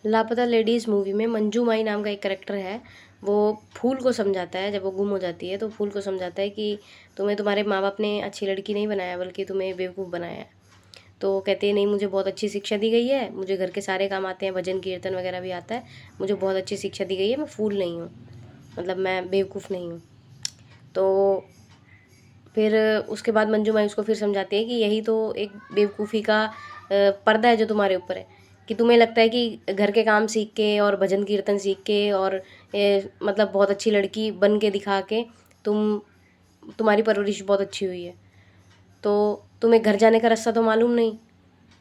लापता ladies movie में मंजू माई नाम का एक करेक्टर है। वो फूल को समझाता है, जब वो गुम हो जाती है तो फूल को समझाता है कि तुम्हें तुम्हारे माँ बाप ने अच्छी लड़की नहीं बनाया बल्कि तुम्हें बेवकूफ़ बनाया है। तो कहते हैं नहीं, मुझे बहुत अच्छी शिक्षा दी गई है, मुझे घर के सारे काम आते हैं, भजन कीर्तन वगैरह भी आता है, मुझे बहुत अच्छी शिक्षा दी गई है, मैं फूल नहीं हूँ, मतलब मैं बेवकूफ़ नहीं हूँ। तो फिर उसके बाद मंजू माई उसको फिर समझाती है कि यही तो एक बेवकूफ़ी का पर्दा है जो तुम्हारे ऊपर है, कि तुम्हें लगता है कि घर के काम सीख के और भजन कीर्तन सीख के और मतलब बहुत अच्छी लड़की बन के दिखा के तुम्हारी परवरिश बहुत अच्छी हुई है, तो तुम्हें घर जाने का रास्ता तो मालूम नहीं,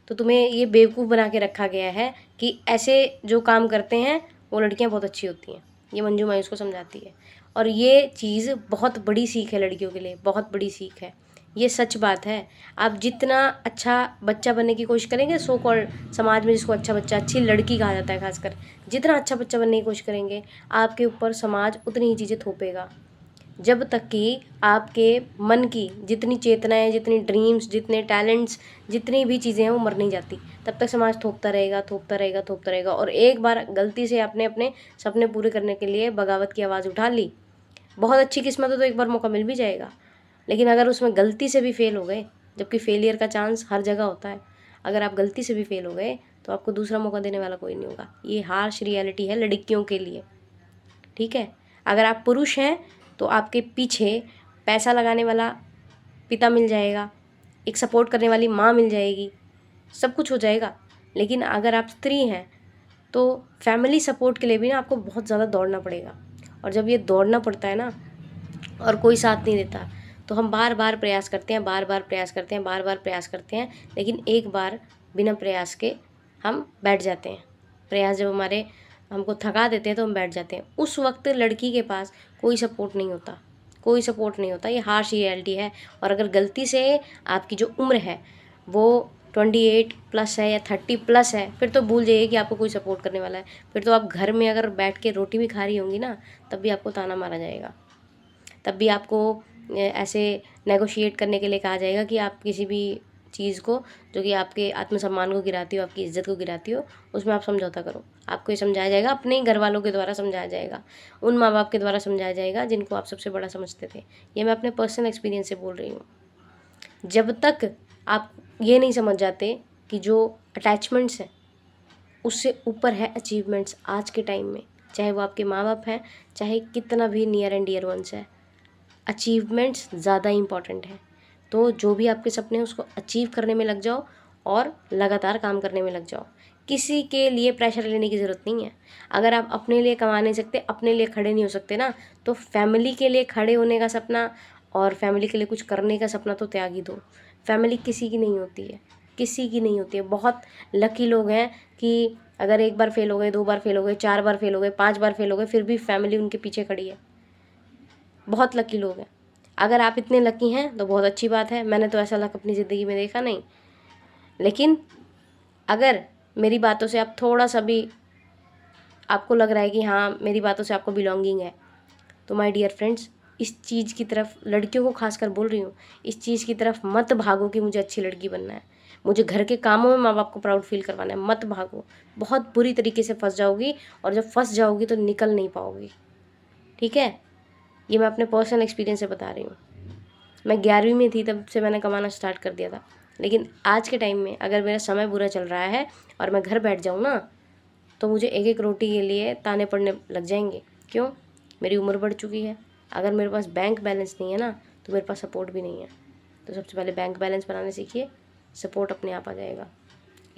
तो तुम्हें ये बेवकूफ़ बना के रखा गया है कि ऐसे जो काम करते हैं वो लड़कियां बहुत अच्छी होती हैं। ये मंजू माई उसको समझाती है और ये चीज़ बहुत बड़ी सीख है लड़कियों के लिए, बहुत बड़ी सीख है। ये सच बात है। आप जितना अच्छा बच्चा बनने की कोशिश करेंगे, सो कॉल्ड समाज में जिसको अच्छा बच्चा, अच्छी लड़की कहा जाता है खासकर, जितना अच्छा बच्चा बनने की कोशिश करेंगे आपके ऊपर समाज उतनी ही चीज़ें थोपेगा। जब तक कि आपके मन की जितनी चेतनाएं, जितनी ड्रीम्स, जितने टैलेंट्स, जितनी भी चीज़ें हैं वो मर नहीं जाती, तब तक समाज थोपता रहेगा, थोपता रहेगा, थोपता रहेगा। और एक बार गलती से आपने अपने सपने पूरे करने के लिए बगावत की आवाज़ उठा ली, बहुत अच्छी किस्मत है तो एक बार मौका मिल भी जाएगा, लेकिन अगर उसमें गलती से भी फेल हो गए, जबकि फेलियर का चांस हर जगह होता है, अगर आप गलती से भी फेल हो गए तो आपको दूसरा मौका देने वाला कोई नहीं होगा। ये हार्श रियलिटी है लड़कियों के लिए, ठीक है। अगर आप पुरुष हैं तो आपके पीछे पैसा लगाने वाला पिता मिल जाएगा, एक सपोर्ट करने वाली माँ मिल जाएगी, सब कुछ हो जाएगा। लेकिन अगर आप स्त्री हैं तो फैमिली सपोर्ट के लिए भी ना आपको बहुत ज़्यादा दौड़ना पड़ेगा, और जब ये दौड़ना पड़ता है ना और कोई साथ नहीं देता, तो हम बार बार प्रयास करते हैं, बार बार प्रयास करते हैं, बार बार प्रयास करते हैं, लेकिन एक बार बिना प्रयास के हम बैठ जाते हैं। प्रयास जब हमारे हमको थका देते हैं तो हम बैठ जाते हैं। उस वक्त लड़की के पास कोई सपोर्ट नहीं होता, कोई सपोर्ट नहीं होता। ये हार्श रियलिटी है। और अगर गलती से आपकी जो उम्र है वो 28 प्लस है या 30 प्लस है, फिर तो भूल जाइए कि आपको कोई सपोर्ट करने वाला है। फिर तो आप घर में अगर बैठ के रोटी भी खा रही होंगी ना, तब भी आपको ताना मारा जाएगा, तब भी आपको ऐसे नेगोशिएट करने के लिए कहा जाएगा कि आप किसी भी चीज़ को जो कि आपके आत्मसम्मान को गिराती हो, आपकी इज्जत को गिराती हो, उसमें आप समझौता करो। आपको ये समझाया जाएगा, अपने ही घर वालों के द्वारा समझाया जाएगा, उन माँ बाप के द्वारा समझाया जाएगा जिनको आप सबसे बड़ा समझते थे। ये मैं अपने पर्सनल एक्सपीरियंस से बोल रही हूँ। जब तक आप ये नहीं समझ जाते कि जो अटैचमेंट्स हैं उससे ऊपर है अचीवमेंट्स आज के टाइम में, चाहे वो आपके माँ बाप हैं, चाहे कितना भी नियर एंड डियर वंस है, अचीवमेंट्स ज़्यादा इम्पॉर्टेंट है। तो जो भी आपके सपने हैं उसको अचीव करने में लग जाओ और लगातार काम करने में लग जाओ। किसी के लिए प्रेशर लेने की ज़रूरत नहीं है। अगर आप अपने लिए कमा नहीं सकते, अपने लिए खड़े नहीं हो सकते ना, तो फैमिली के लिए खड़े होने का सपना और फैमिली के लिए कुछ करने का सपना तो त्याग ही दो। फैमिली किसी की नहीं होती है, किसी की नहीं होती है। बहुत लकी लोग हैं कि अगर एक बार फेल हो गए, 2 बार फेल हो गए, 4 बार फेल हो गए, 5 बार फेल हो गए, फिर भी फैमिली उनके पीछे खड़ी है। बहुत लकी लोग हैं। अगर आप इतने लकी हैं तो बहुत अच्छी बात है। मैंने तो ऐसा लक अपनी ज़िंदगी में देखा नहीं, लेकिन अगर मेरी बातों से आप थोड़ा सा भी आपको लग रहा है कि हाँ मेरी बातों से आपको बिलोंगिंग है, तो माय डियर फ्रेंड्स, इस चीज़ की तरफ, लड़कियों को खासकर बोल रही हूँ, इस चीज़ की तरफ मत भागो कि मुझे अच्छी लड़की बनना है, मुझे घर के कामों में माँ बाप को प्राउड फील करवाना है। मत भागो, बहुत बुरी तरीके से फंस जाओगी, और जब फंस जाओगी तो निकल नहीं पाओगी, ठीक है। ये मैं अपने पर्सनल एक्सपीरियंस से बता रही हूँ। मैं 11वीं में थी तब से मैंने कमाना स्टार्ट कर दिया था, लेकिन आज के टाइम में अगर मेरा समय बुरा चल रहा है और मैं घर बैठ जाऊँ ना, तो मुझे एक एक रोटी के लिए ताने पड़ने लग जाएंगे। क्यों? मेरी उम्र बढ़ चुकी है। अगर मेरे पास बैंक बैलेंस नहीं है ना, तो मेरे पास सपोर्ट भी नहीं है। तो सबसे पहले बैंक बैलेंस बनाना सीखिए, सपोर्ट अपने आप आ जाएगा।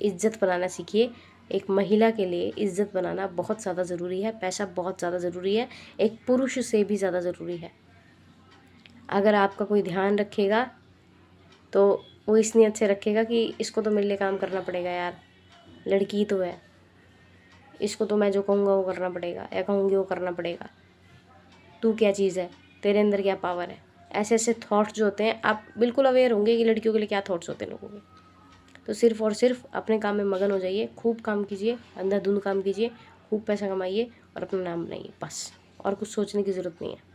इज़्ज़त बनाना सीखिए। एक महिला के लिए इज़्ज़त बनाना बहुत ज़्यादा ज़रूरी है, पैसा बहुत ज़्यादा ज़रूरी है, एक पुरुष से भी ज़्यादा ज़रूरी है। अगर आपका कोई ध्यान रखेगा तो वो इस नियत से रखेगा कि इसको तो मेरे लिए काम करना पड़ेगा यार, लड़की तो है, इसको तो मैं जो कहूँगा वो करना पड़ेगा या कहूँगी वो करना पड़ेगा। तू क्या चीज़ है, तेरे अंदर क्या पावर है। ऐसे ऐसे थॉट्स जो होते हैं, आप बिल्कुल अवेयर होंगे कि लड़कियों के लिए क्या थॉट्स होते हैं लोगों के। तो सिर्फ़ और सिर्फ अपने काम में मगन हो जाइए, खूब काम कीजिए, अंधाधुंध काम कीजिए, खूब पैसा कमाइए और अपना नाम बनाइए, बस। और कुछ सोचने की ज़रूरत नहीं है।